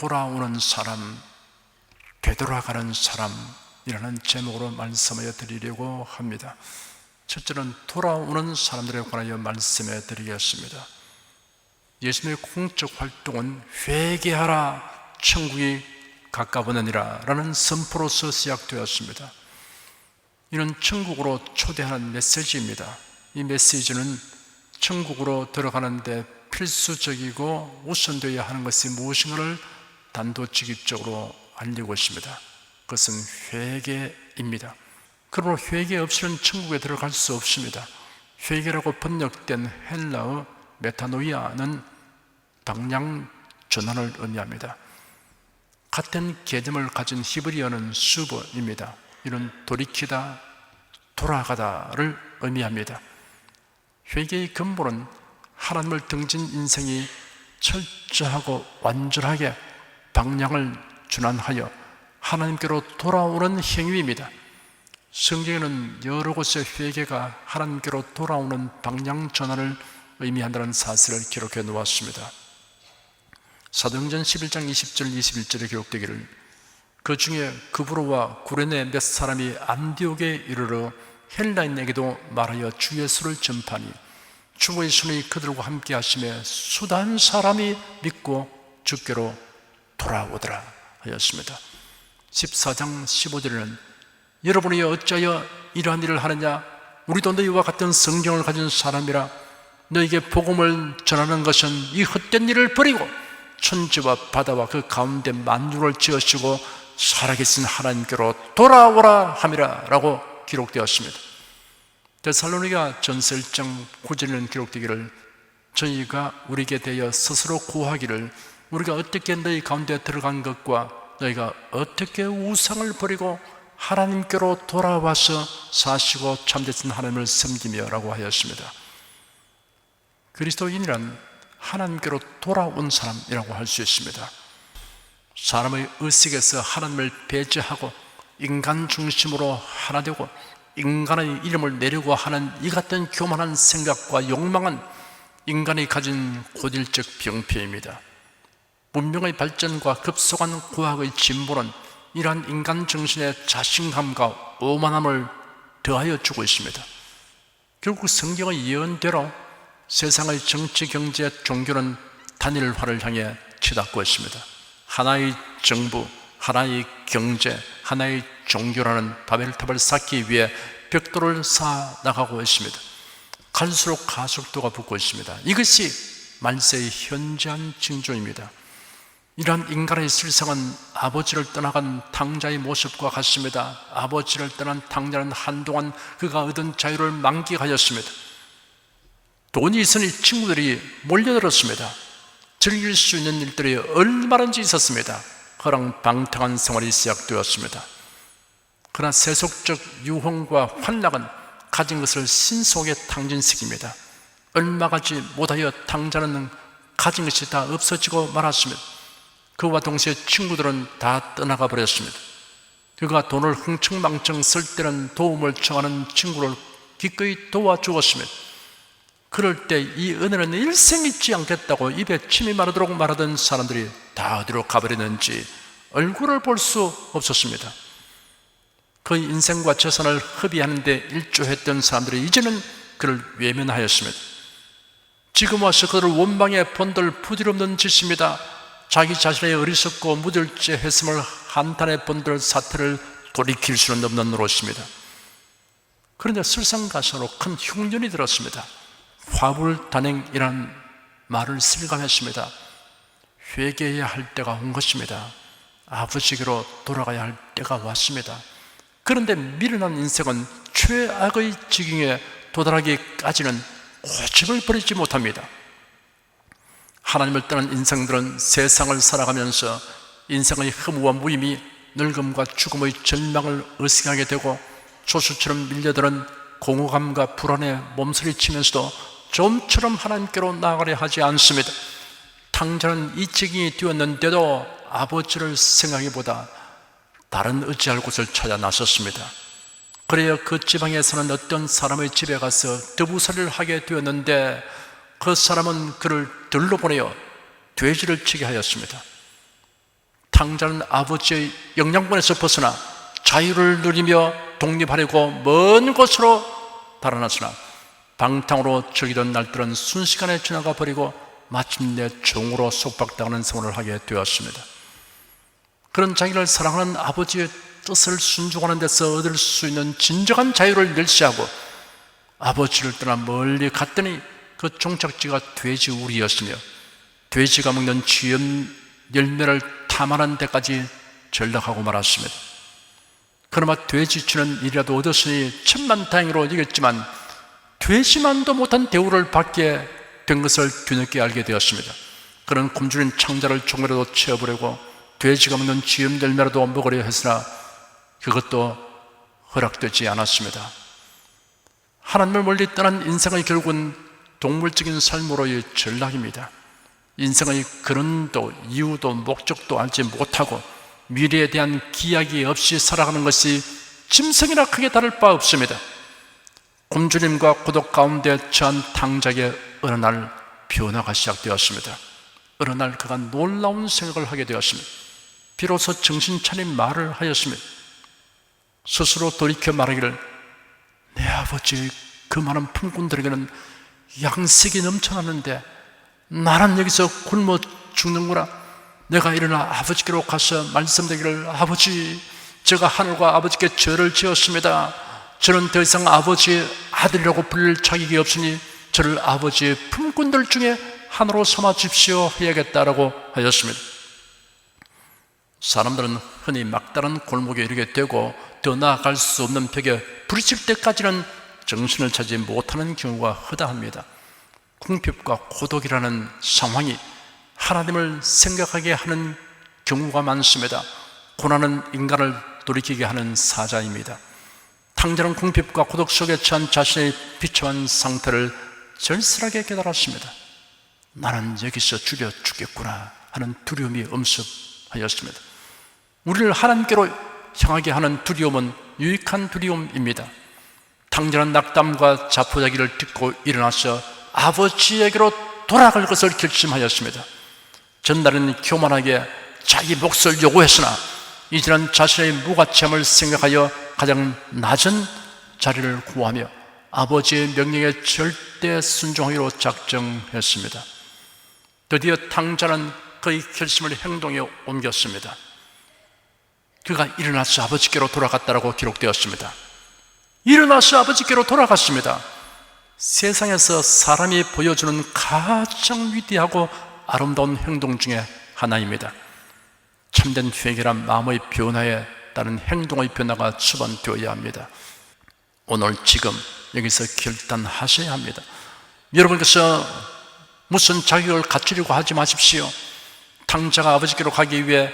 돌아오는 사람, 되돌아가는 사람이라는 제목으로 말씀하여 드리려고 합니다. 첫째는 돌아오는 사람들에 관하여 말씀해 드리겠습니다. 예수님의 공적 활동은 회개하라 천국이 가까우느니라 라는 선포로서 시작되었습니다. 이는 천국으로 초대하는 메시지입니다. 이 메시지는 천국으로 들어가는데 필수적이고 우선되어야 하는 것이 무엇인가를 단도직입적으로 알리고 있습니다. 그것은 회개입니다. 그러므로 회개 없이는 천국에 들어갈 수 없습니다. 회개라고 번역된 헬라어 메타노이아는 방향 전환을 의미합니다. 같은 개념을 가진 히브리어는 수버입니다. 이는 돌이키다, 돌아가다를 의미합니다. 회개의 근본은 하나님을 등진 인생이 철저하고 완전하게 방향을 전환하여 하나님께로 돌아오는 행위입니다. 성경에는 여러 곳의 회개가 하나님께로 돌아오는 방향 전환을 의미한다는 사실을 기록해 놓았습니다. 사도행전 11장 20절 21절에 기록되기를 그 중에 그브로와 구레네 몇 사람이 안디옥에 이르러 헬라인에게도 말하여 주 예수를 전파하니 주의 손이 그들과 함께 하심에 수단 사람이 믿고 주께로 돌아오더라 하였습니다. 14장 15절에는 여러분이 어찌하여 이러한 일을 하느냐? 우리도 너희와 같은 성경을 가진 사람이라 너희에게 복음을 전하는 것은 이 헛된 일을 버리고 천지와 바다와 그 가운데 만물을 지으시고 살아계신 하나님께로 돌아오라 함이라 라고 기록되었습니다. 데살로니가 전서 1장 9절에는 기록되기를 저희가 우리에게 대하여 스스로 고하기를 우리가 어떻게 너희 가운데 들어간 것과 너희가 어떻게 우상을 버리고 하나님께로 돌아와서 사시고 참되신 하나님을 섬기며 라고 하였습니다. 그리스도인이란 하나님께로 돌아온 사람이라고 할 수 있습니다. 사람의 의식에서 하나님을 배제하고 인간 중심으로 하나 되고 인간의 이름을 내려고 하는 이 같은 교만한 생각과 욕망은 인간이 가진 고질적 병폐입니다. 문명의 발전과 급속한 과학의 진보는 이러한 인간 정신의 자신감과 오만함을 더하여 주고 있습니다. 결국 성경의 예언대로 세상의 정치, 경제, 종교는 단일화를 향해 치닫고 있습니다. 하나의 정부, 하나의 경제, 하나의 종교라는 바벨탑을 쌓기 위해 벽돌을 쌓아 나가고 있습니다. 갈수록 가속도가 붙고 있습니다. 이것이 말세의 현저한 징조입니다. 이러한 인간의 실상은 아버지를 떠나간 탕자의 모습과 같습니다. 아버지를 떠난 탕자는 한동안 그가 얻은 자유를 만끽하였습니다. 돈이 있으니 친구들이 몰려들었습니다. 즐길 수 있는 일들이 얼마든지 있었습니다. 허랑방탕한 생활이 시작되었습니다. 그러나 세속적 유흥과 환락은 가진 것을 신속하게 탕진시킵니다. 얼마 가지 못하여 탕자는 가진 것이 다 없어지고 말았습니다. 그와 동시에 친구들은 다 떠나가 버렸습니다. 그가 돈을 흥청망청 쓸 때는 도움을 청하는 친구를 기꺼이 도와주었습니다. 그럴 때 이 은혜는 일생 잊지 않겠다고 입에 침이 마르도록 말하던 사람들이 다 어디로 가버렸는지 얼굴을 볼 수 없었습니다. 그의 인생과 재산을 허비하는 데 일조했던 사람들이 이제는 그를 외면하였습니다. 지금 와서 그를 원망에 본들 부질없는 짓입니다. 자기 자신의 어리석고 무들죄했음을 한탄해 본들 사태를 돌이킬 수는 없는 노릇입니다. 그런데 설상가상으로 큰 흉년이 들었습니다. 화불단행이라는 말을 실감했습니다. 회개해야 할 때가 온 것입니다. 아버지께로 돌아가야 할 때가 왔습니다. 그런데 미련한 인생은 최악의 지경에 도달하기까지는 고집을 버리지 못합니다. 하나님을 떠난 인생들은 세상을 살아가면서 인생의 허무와 무의미, 늙음과 죽음의 절망을 의식하게 되고 조수처럼 밀려드는 공허감과 불안에 몸서리치면서도 좀처럼 하나님께로 나아가려 하지 않습니다. 탕자는 이 지경이 되었는데도 아버지를 생각하기보다 다른 의지할 곳을 찾아 나섰습니다. 그래야 그 지방에 사는 어떤 사람의 집에 가서 드부살이를 하게 되었는데 그 사람은 그를 들러 보내어 돼지를 치게 하였습니다. 탕자는 아버지의 영향권에서 벗어나 자유를 누리며 독립하려고 먼 곳으로 달아났으나 방탕으로 즐기던 날들은 순식간에 지나가 버리고 마침내 종으로 속박당하는 생활을 하게 되었습니다. 그런 자기를 사랑하는 아버지의 뜻을 순종하는 데서 얻을 수 있는 진정한 자유를 멸시하고 아버지를 떠나 멀리 갔더니 그 종착지가 돼지 우리였으며 돼지가 먹는 쥐염 열매를 탐하는 데까지 전락하고 말았습니다. 그나마 돼지쥐는 이라도 얻었으니 천만다행으로 여겼지만 돼지만도 못한 대우를 받게 된 것을 뒤늦게 알게 되었습니다. 그는 굶주린 창자를 종이라도 채워보려고 돼지가 먹는 쥐염 열매라도 먹으려 했으나 그것도 허락되지 않았습니다. 하나님을 멀리 떠난 인생의 결국은 동물적인 삶으로의 전락입니다. 인생의 근원도 이유도 목적도 알지 못하고 미래에 대한 기약이 없이 살아가는 것이 짐승이나 크게 다를 바 없습니다. 굶주림과 고독 가운데 처한 탕자에게 어느 날 변화가 시작되었습니다. 어느 날 그가 놀라운 생각을 하게 되었습니다. 비로소 정신 차린 말을 하였습니다. 스스로 돌이켜 말하기를, 내 아버지의 그 많은 품꾼들에게는 양식이 넘쳐나는데 나는 여기서 굶어 죽는구나. 내가 일어나 아버지께로 가서 말씀드리기를, 아버지, 제가 하늘과 아버지께 죄를 지었습니다. 저는 더 이상 아버지의 아들이라고 불릴 자격이 없으니 저를 아버지의 품꾼들 중에 하나로 삼아 주십시오 해야겠다라고 하였습니다. 사람들은 흔히 막다른 골목에 이르게 되고 더 나아갈 수 없는 벽에 부딪힐 때까지는 정신을 차지 못하는 경우가 허다합니다. 궁핍과 고독이라는 상황이 하나님을 생각하게 하는 경우가 많습니다. 고난은 인간을 돌이키게 하는 사자입니다. 탕자는 궁핍과 고독 속에 처한 자신의 비참한 상태를 절실하게 깨달았습니다. 나는 여기서 죽여 죽겠구나 하는 두려움이 엄습하였습니다. 우리를 하나님께로 향하게 하는 두려움은 유익한 두려움입니다. 탕자는 낙담과 자포자기를 듣고 일어나서 아버지에게로 돌아갈 것을 결심하였습니다. 전날에는 교만하게 자기 몫을 요구했으나 이제는 자신의 무가치함을 생각하여 가장 낮은 자리를 구하며 아버지의 명령에 절대 순종하기로 작정했습니다. 드디어 탕자는 그의 결심을 행동에 옮겼습니다. 그가 일어나서 아버지께로 돌아갔다라고 기록되었습니다. 일어나서 아버지께로 돌아갔습니다. 세상에서 사람이 보여주는 가장 위대하고 아름다운 행동 중에 하나입니다. 참된 회개란 마음의 변화에 따른 행동의 변화가 수반되어야 합니다. 오늘 지금 여기서 결단하셔야 합니다. 여러분께서 무슨 자격을 갖추려고 하지 마십시오. 탕자가 아버지께로 가기 위해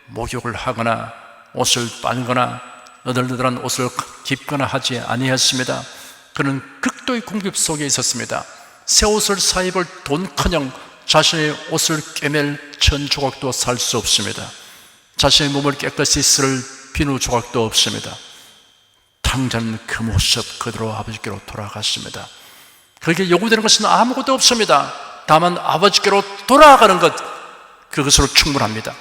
목욕을 하거나 옷을 빨거나 너덜너덜한 옷을 입거나 하지 아니했습니다. 그는 극도의 궁핍 속에 있었습니다. 새 옷을 사입을 돈커녕 자신의 옷을 꿰맬 천 조각도 살 수 없습니다. 자신의 몸을 깨끗이 쓸 비누 조각도 없습니다. 탕자는 그 모습 그대로 아버지께로 돌아갔습니다. 그에게 요구되는 것은 아무것도 없습니다. 다만 아버지께로 돌아가는 것, 그것으로 충분합니다.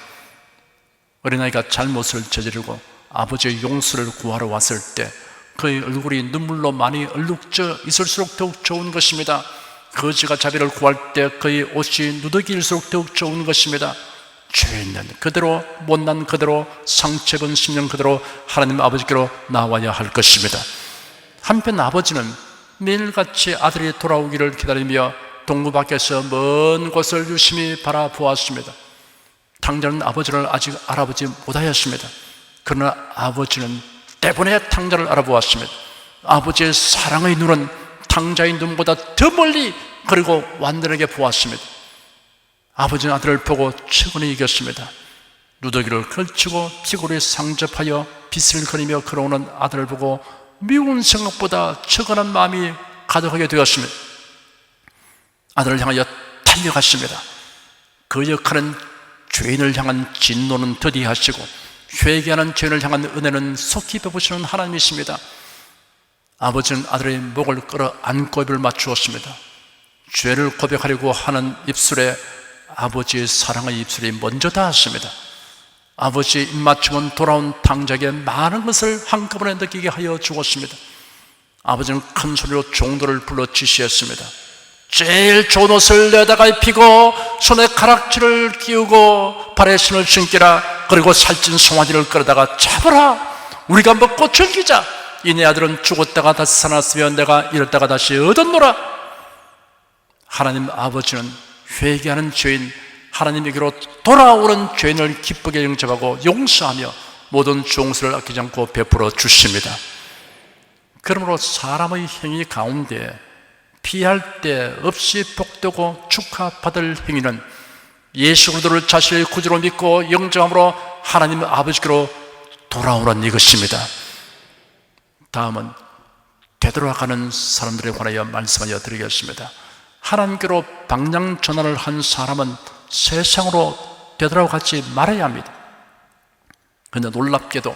어린아이가 잘못을 저지르고 아버지의 용서를 구하러 왔을 때 그의 얼굴이 눈물로 많이 얼룩져 있을수록 더욱 좋은 것입니다. 거지가 자비를 구할 때 그의 옷이 누더기일수록 더욱 좋은 것입니다. 죄 있는 그대로, 못난 그대로, 상처 입은 심령 그대로 하나님 아버지께로 나와야 할 것입니다. 한편 아버지는 매일같이 아들이 돌아오기를 기다리며 동구 밖에서 먼 곳을 유심히 바라보았습니다. 탕자는 아버지를 아직 알아보지 못하였습니다. 그러나 아버지는 때문에 탕자를 알아보았습니다. 아버지의 사랑의 눈은 탕자의 눈보다 더 멀리 그리고 완전하게 보았습니다. 아버지는 아들을 보고 측은히 이겼습니다. 누더기를 걸치고 피골에 상접하여 비슬거리며 걸어오는 아들을 보고 미운 생각보다 측은한 마음이 가득하게 되었습니다. 아들을 향하여 달려갔습니다. 그 역할은 죄인을 향한 진노는 더디하시고 회개하는 죄인을 향한 은혜는 속히 베푸시는 하나님이십니다. 아버지는 아들의 목을 끌어 안고 입을 맞추었습니다. 죄를 고백하려고 하는 입술에 아버지의 사랑의 입술이 먼저 닿았습니다. 아버지의 입맞춤은 돌아온 탕자에게 많은 것을 한꺼번에 느끼게 하여 주었습니다. 아버지는 큰 소리로 종들을 불러 지시했습니다. 제일 좋은 옷을 내다가 입히고 손에 가락지를 끼우고 발에 신을 신기라. 그리고 살찐 송아지를 끌어다가 잡으라. 우리가 먹고 즐기자. 이네 아들은 죽었다가 다시 살아났으며 내가 잃었다가 다시 얻었노라. 하나님 아버지는 회개하는 죄인, 하나님에게로 돌아오는 죄인을 기쁘게 영접하고 용서하며 모든 종수를 아끼지 않고 베풀어 주십니다. 그러므로 사람의 행위 가운데 피할 데 없이 복되고 축하받을 행위는 예수 그리스도를 자신의 구주로 믿고 영접함으로 하나님 아버지께로 돌아오는 이것입니다. 다음은 되돌아가는 사람들에 관하여 말씀하여 드리겠습니다. 하나님께로 방향 전환을 한 사람은 세상으로 되돌아가지 말아야 합니다. 그런데 놀랍게도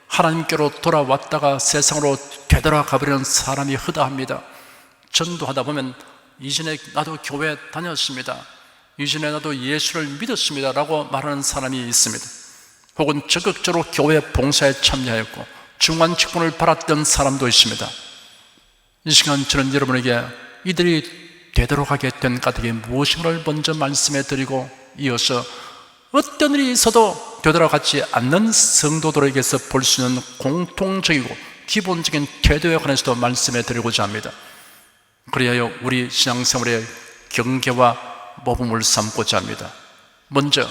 하나님께로 돌아왔다가 세상으로 되돌아가 버리는 사람이 허다합니다. 전도하다 보면 이전에 나도 교회 다녔습니다, 이전에 나도 예수를 믿었습니다 라고 말하는 사람이 있습니다. 혹은 적극적으로 교회 봉사에 참여하였고 중간 직분을 받았던 사람도 있습니다. 이 시간 저는 여러분에게 이들이 되돌아가게 된 까닭이 무엇인가를 먼저 말씀해 드리고 이어서 어떤 일이 있어도 되돌아가지 않는 성도들에게서 볼 수 있는 공통적이고 기본적인 태도에 관해서도 말씀해 드리고자 합니다. 그리하여 우리 신앙생활의 경계와 모범을 삼고자 합니다. 먼저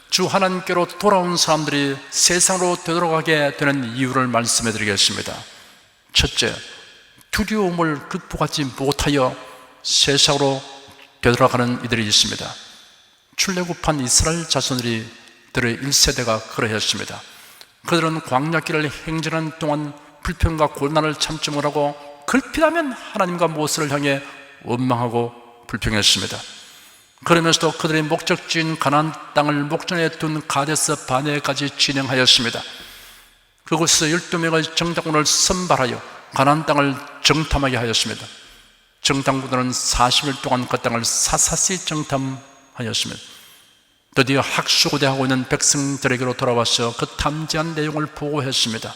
주 하나님께로 돌아온 사람들이 세상으로 되돌아가게 되는 이유를 말씀해 드리겠습니다. 첫째, 두려움을 극복하지 못하여 세상으로 되돌아가는 이들이 있습니다. 출애굽한 이스라엘 자손들이 들의 1세대가 그러했습니다. 그들은 광야길을 행진하는 동안 불평과 고난을 참지 못하고 글피하면 하나님과 모세를 향해 원망하고 불평했습니다. 그러면서도 그들의 목적지인 가나안 땅을 목전에 둔 가데스 바네까지 진행하였습니다. 그곳에서 12명의 정탐꾼을 선발하여 가나안 땅을 정탐하게 하였습니다. 정탐꾼들은 40일 동안 그 땅을 사사시 정탐하였습니다. 드디어 학수고대하고 있는 백성들에게로 돌아와서 그 탐지한 내용을 보고했습니다.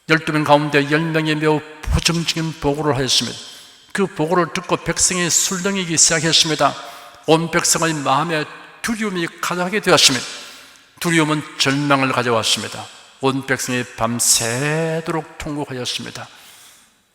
12명 가운데 10명이 매우 부정적인 보고를 하였습니다. 그 보고를 듣고 백성이 술렁이기 시작했습니다. 온 백성의 마음에 두려움이 가득하게 되었습니다. 두려움은 절망을 가져왔습니다. 온 백성이 밤새도록 통곡하였습니다.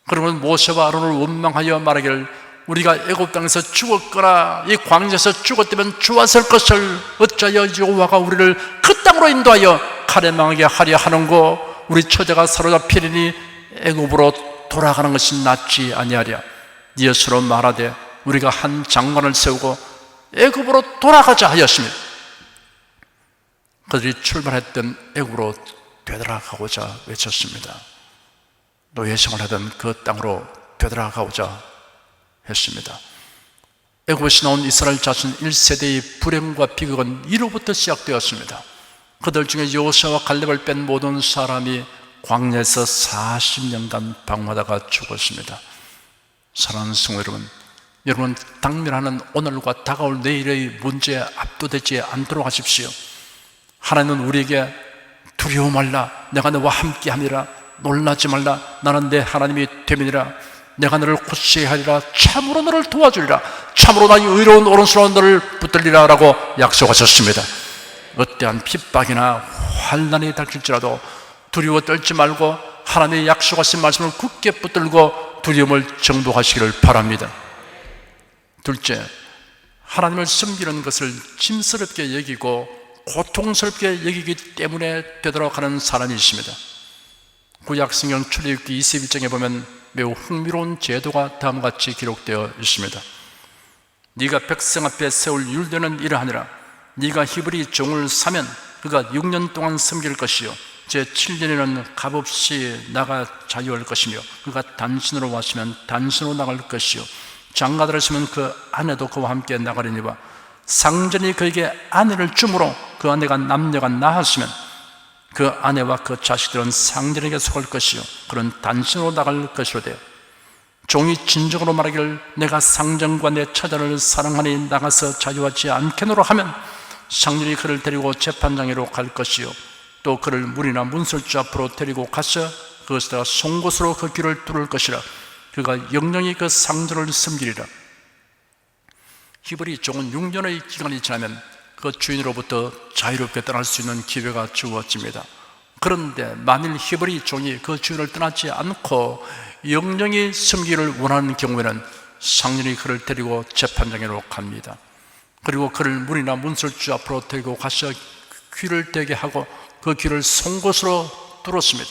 그러면 모세와 아론을 원망하여 말하기를 우리가 애굽 땅에서 죽었거나 이 광야에서 죽었다면 좋았을 것을 어찌하여 여호와가 우리를 그 땅으로 인도하여 칼에 망하게 하려 하는고 우리 처자가 사로잡히리니 애굽으로 돌아가는 것이 낫지 아니하랴. 이어서로 말하되 우리가 한 장관을 세우고 애굽으로 돌아가자 하였습니다. 그들이 출발했던 애굽으로 되돌아가고자 외쳤습니다. 노예생활 하던 그 땅으로 되돌아가고자 했습니다. 애굽에서 나온 이스라엘 자손 1세대의 불행과 비극은 이로부터 시작되었습니다. 그들 중에 여호수아와 갈렙을 뺀 모든 사람이 광야에서 40년간 방황하다가 죽었습니다. 사랑하는 성도 여러분 당면하는 오늘과 다가올 내일의 문제에 압도되지 않도록 하십시오. 하나님은 우리에게 두려워 말라, 내가 너와 함께함이라, 놀라지 말라, 나는 내 하나님이 됨이니라, 내가 너를 굳세게 하리라, 참으로 너를 도와주리라, 참으로 나의 의로운 오른손으로 너를 붙들리라 라고 약속하셨습니다. 어떠한 핍박이나 환난이 닥칠지라도 두려워 떨지 말고 하나님의 약속하신 말씀을 굳게 붙들고 두려움을 정복하시기를 바랍니다. 둘째, 하나님을 섬기는 것을 짐스럽게 여기고 고통스럽게 여기기 때문에 되돌아가는 사람이 있습니다. 구약성경 출애굽기 21장에 보면 매우 흥미로운 제도가 다음과 같이 기록되어 있습니다. 네가 백성 앞에 세울 율례는 이러하니라. 네가 히브리 종을 사면 그가 6년 동안 섬길 것이요 제7년에는 값없이 나가 자유할 것이며 그가 단신으로 왔으면 단신으로 나갈 것이요 장가들을 쓰면 그 아내도 그와 함께 나가리니와 상전이 그에게 아내를 주므로 그 아내가 남녀가 낳았으면 그 아내와 그 자식들은 상전에게 속할 것이요 그런 단신으로 나갈 것이로되 종이 진정으로 말하기를 내가 상전과 내 처자를 사랑하니 나가서 자유하지 않겠노라 하면 상전이 그를 데리고 재판장으로 갈 것이요 또 그를 문이나 문설주 앞으로 데리고 가서 그것에다가 송곳으로 그 귀를 뚫을 것이라. 그가 영영이 그 상전을 섬기리라. 히브리 종은 6년의 기간이 지나면 그 주인으로부터 자유롭게 떠날 수 있는 기회가 주어집니다. 그런데 만일 히브리 종이 그 주인을 떠나지 않고 영영이 섬기를 원하는 경우에는 상전이 그를 데리고 재판장으로 갑니다. 그리고 그를 문이나 문설주 앞으로 데리고 가서 귀를 떼게 하고 그 귀를 송곳으로 뚫었습니다.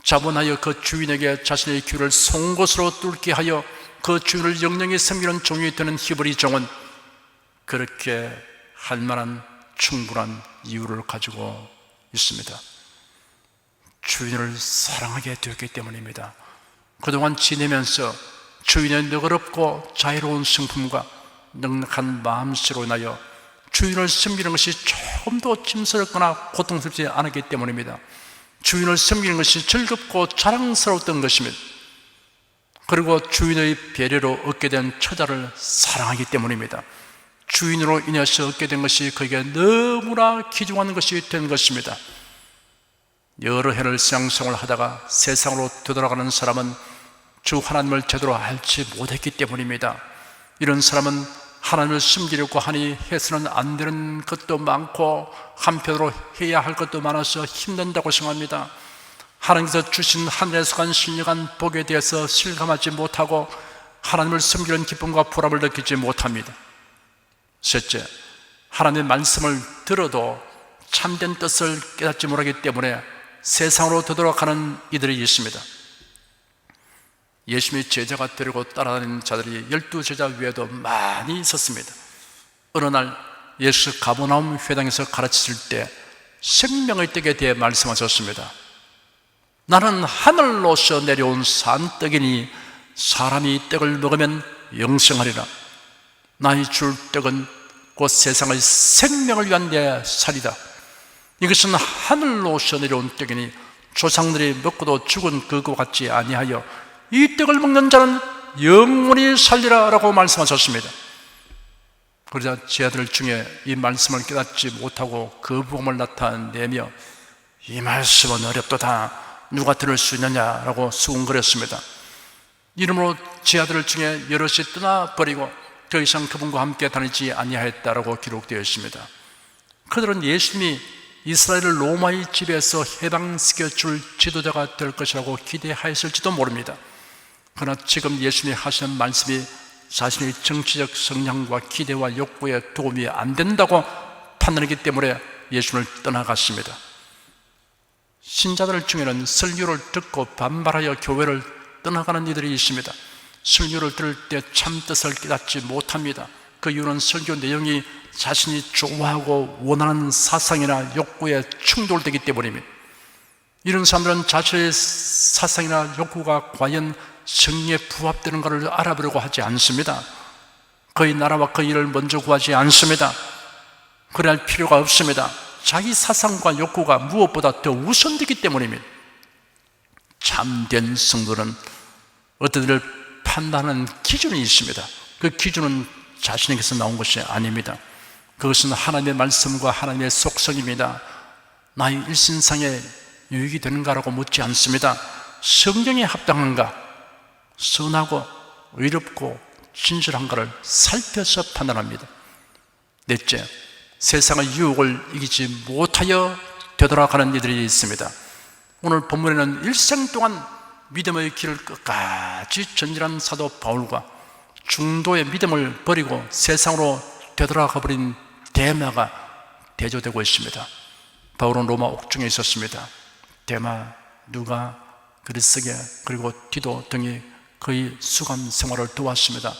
자본하여 그 주인에게 자신의 귀를 송곳으로 뚫게 하여 그 주인을 영영히 섬기는 종이 되는 히브리 종은 그렇게 할 만한 충분한 이유를 가지고 있습니다. 주인을 사랑하게 되었기 때문입니다. 그동안 지내면서 주인의 너그럽고 자유로운 성품과 넉넉한 마음씨로 인하여 주인을 섬기는 것이 조금도 짐스럽거나 고통스럽지 않았기 때문입니다. 주인을 섬기는 것이 즐겁고 자랑스러웠던 것입니다. 그리고 주인의 배려로 얻게 된 처자를 사랑하기 때문입니다. 주인으로 인해서 얻게 된 것이 그에게 너무나 귀중한 것이 된 것입니다. 여러 해를 신앙생활을 하다가 세상으로 되돌아가는 사람은 주 하나님을 제대로 알지 못했기 때문입니다. 이런 사람은 하나님을 섬기려고 하니 해서는 안 되는 것도 많고 한편으로 해야 할 것도 많아서 힘든다고 생각합니다. 하나님께서 주신 하늘에서 간 신령한 복에 대해서 실감하지 못하고 하나님을 섬기는 기쁨과 보람을 느끼지 못합니다. 셋째, 하나님의 말씀을 들어도 참된 뜻을 깨닫지 못하기 때문에 세상으로 되돌아가는 이들이 있습니다. 예수님의 제자가 되려고 따라다니는 자들이 12제자 외에도 많이 있었습니다. 어느 날 예수 가버나움 회당에서 가르치실 때 생명의 떡에 대해 말씀하셨습니다. 나는 하늘로서 내려온 산떡이니 사람이 이 떡을 먹으면 영생하리라. 나의 줄 떡은 곧 세상의 생명을 위한 내 살이다. 이것은 하늘로서 내려온 떡이니 조상들이 먹고도 죽은 그거 같지 아니하여 이 떡을 먹는 자는 영원히 살리라 라고 말씀하셨습니다. 그러자 제 아들 중에 이 말씀을 깨닫지 못하고 거부감을 나타내며 이 말씀은 어렵도다, 누가 들을 수 있느냐라고 수군거렸습니다. 이러므로 제 아들 중에 여럿이 떠나버리고 더 이상 그분과 함께 다니지 아니하였다라고 기록되어 있습니다. 그들은 예수님이 이스라엘을 로마의 지배에서 해방시켜줄 지도자가 될 것이라고 기대하였을지도 모릅니다. 그러나 지금 예수님이 하시는 말씀이 자신의 정치적 성향과 기대와 욕구에 도움이 안 된다고 판단하기 때문에 예수님을 떠나갔습니다. 신자들 중에는 설교를 듣고 반발하여 교회를 떠나가는 이들이 있습니다. 설교를 들을 때 참뜻을 깨닫지 못합니다. 그 이유는 설교 내용이 자신이 좋아하고 원하는 사상이나 욕구에 충돌되기 때문입니다. 이런 사람들은 자신의 사상이나 욕구가 과연 성리에 부합되는가를 알아보려고 하지 않습니다. 그의 나라와 그의 일을 먼저 구하지 않습니다. 그래야 할 필요가 없습니다. 자기 사상과 욕구가 무엇보다 더 우선되기 때문입니다. 참된 성도는 어떤 일을 판단하는 기준이 있습니다. 그 기준은 자신에게서 나온 것이 아닙니다. 그것은 하나님의 말씀과 하나님의 속성입니다. 나의 일신상에 유익이 되는가라고 묻지 않습니다. 성경에 합당한가, 선하고 의롭고 진실한가를 살펴서 판단합니다. 넷째, 세상의 유혹을 이기지 못하여 되돌아가는 이들이 있습니다. 오늘 본문에는 일생 동안 믿음의 길을 끝까지 전진한 사도 바울과 중도의 믿음을 버리고 세상으로 되돌아가 버린 데마가 대조되고 있습니다. 바울은 로마 옥중에 있었습니다. 데마, 누가, 그리스게, 그리고 디도 등이 그의 수감 생활을 도왔습니다.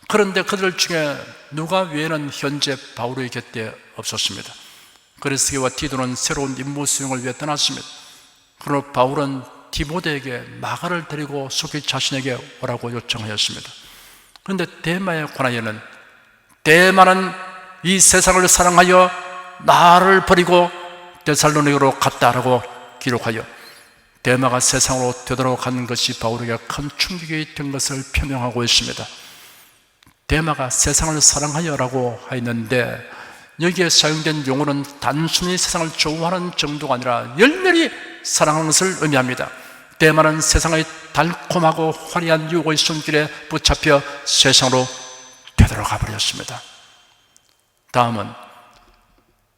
그런데 그들 중에 누가 외에는 현재 바울의 곁에 없었습니다. 그리스게와 디도는 새로운 임무 수행을 위해 떠났습니다. 그러나 바울은 디모데에게 마가를 데리고 속히 자신에게 오라고 요청하였습니다. 그런데 데마에 관하여는 데마는 이 세상을 사랑하여 나를 버리고 데살로니가로 갔다라고 기록하여 데마가 세상으로 되돌아가는 것이 바울에게 큰 충격이 된 것을 표명하고 있습니다. 데마가 세상을 사랑하여라고 하였는데 여기에 사용된 용어는 단순히 세상을 좋아하는 정도가 아니라 열렬히 사랑하는 것을 의미합니다. 대만은 세상의 달콤하고 화려한 유혹의 손길에 붙잡혀 세상으로 되돌아가 버렸습니다. 다음은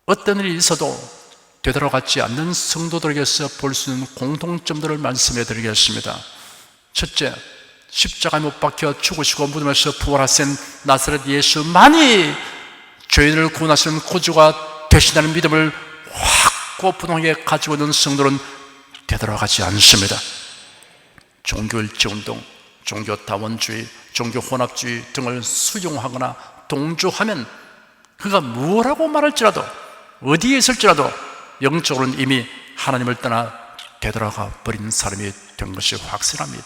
어떤 일이 있어도 되돌아가지 않는 성도들에게서 볼 수 있는 공통점들을 말씀해 드리겠습니다. 첫째, 십자가에 못 박혀 죽으시고 무덤에서 부활하신 나사렛 예수만이 죄인을 구원하시는 구주가 되신다는 믿음을 확고부동하게 가지고 있는 성도는 되돌아가지 않습니다. 종교일치운동, 종교다원주의, 종교혼합주의 등을 수용하거나 동조하면 그가 뭐라고 말할지라도 어디에 있을지라도 영적으로는 이미 하나님을 떠나 되돌아가 버린 사람이 된 것이 확실합니다.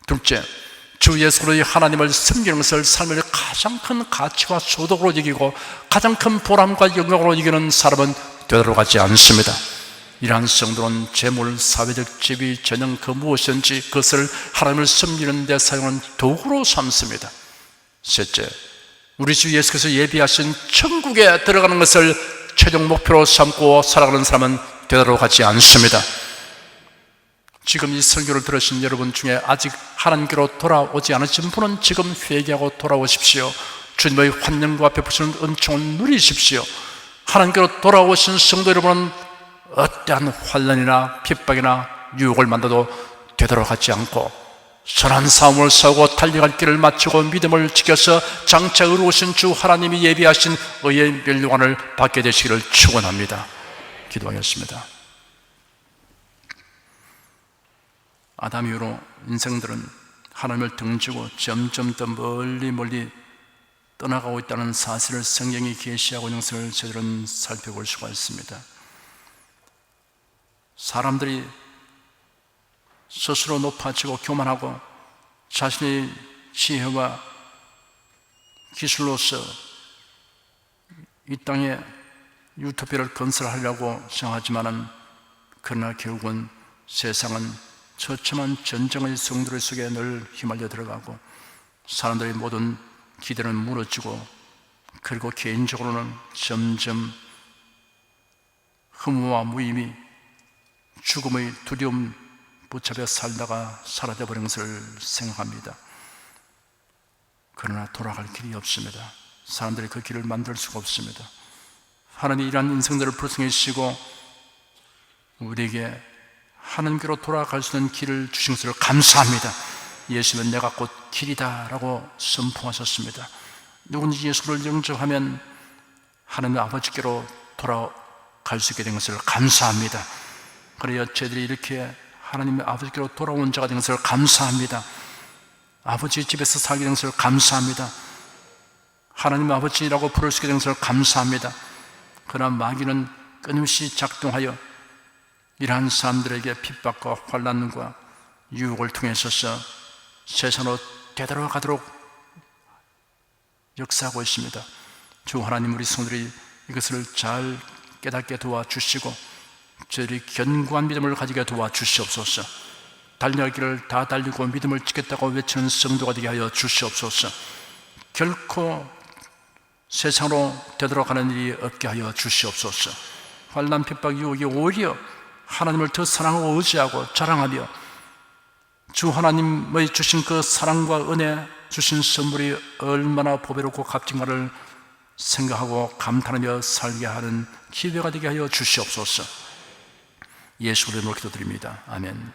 둘째, 주 예수로의 하나님을 섬기는 것을 삶의 가장 큰 가치와 소득으로 여기고 가장 큰 보람과 영광으로 여기는 사람은 되돌아가지 않습니다. 이러한 성도는 재물, 사회적 지위, 전형 그 무엇인지 그것을 하나님을 섬기는 데 사용하는 도구로 삼습니다. 셋째, 우리 주 예수께서 예비하신 천국에 들어가는 것을 최종 목표로 삼고 살아가는 사람은 되돌아가지 않습니다. 지금 이 설교를 들으신 여러분 중에 아직 하나님께로 돌아오지 않으신 분은 지금 회개하고 돌아오십시오. 주님의 환영과 베푸시는 은총을 누리십시오. 하나님께로 돌아오신 성도 여러분은 어떠한 환난이나 핍박이나 유혹을 만나도 되돌아가지 않고 선한 싸움을 싸우고 달려갈 길을 마치고 믿음을 지켜서 장차 의로우신 주 하나님이 예비하신 의의 멸류관을 받게 되시기를 축원합니다. 기도하겠습니다. 아담 이후로 인생들은 하나님을 등지고 점점 더 멀리 떠나가고 있다는 사실을 성경이 계시하고 있는 것을 저들은 살펴볼 수가 있습니다. 사람들이 스스로 높아지고 교만하고 자신의 지혜와 기술로서 이 땅에 유토피아를 건설하려고 생각하지만은 그러나 결국은 세상은 처참한 전쟁의 성들 속에 늘 휘말려 들어가고 사람들의 모든 기대는 무너지고 그리고 개인적으로는 점점 흠모와 무의미, 죽음의 두려움 붙잡혀 살다가 사라져 버린 것을 생각합니다. 그러나 돌아갈 길이 없습니다. 사람들이 그 길을 만들 수가 없습니다. 하나님이 이러한 인생들을 불쌍히 시고 우리에게 하나님께로 돌아갈 수 있는 길을 주신 것을 감사합니다. 예수는 내가 곧 길이다 라고 선포하셨습니다. 누군지 예수를 영접하면 하나님 아버지께로 돌아갈 수 있게 된 것을 감사합니다. 그래야 저희들이 이렇게 하나님의 아버지께로 돌아온 자가 된 것을 감사합니다. 아버지 집에서 살게 된 것을 감사합니다. 하나님 아버지라고 부를 수 있게 된 것을 감사합니다. 그러나 마귀는 끊임없이 작동하여 이러한 사람들에게 핍박과 환난과 유혹을 통해서서 세상으로 되돌아가도록 역사하고 있습니다. 주 하나님, 우리 성도들이 이것을 잘 깨닫게 도와주시고 저희들이 견고한 믿음을 가지게 도와주시옵소서. 달려갈 길을 다 달리고 믿음을 지켰다고 외치는 성도가 되게 하여 주시옵소서. 결코 세상으로 되돌아가는 일이 없게 하여 주시옵소서. 환난, 핍박, 유혹이 오히려 하나님을 더 사랑하고 의지하고 자랑하며 주 하나님의 주신 그 사랑과 은혜, 주신 선물이 얼마나 보배롭고 값진가를 생각하고 감탄하며 살게 하는 기회가 되게 하여 주시옵소서. 예수 이름으로 기도드립니다. 아멘.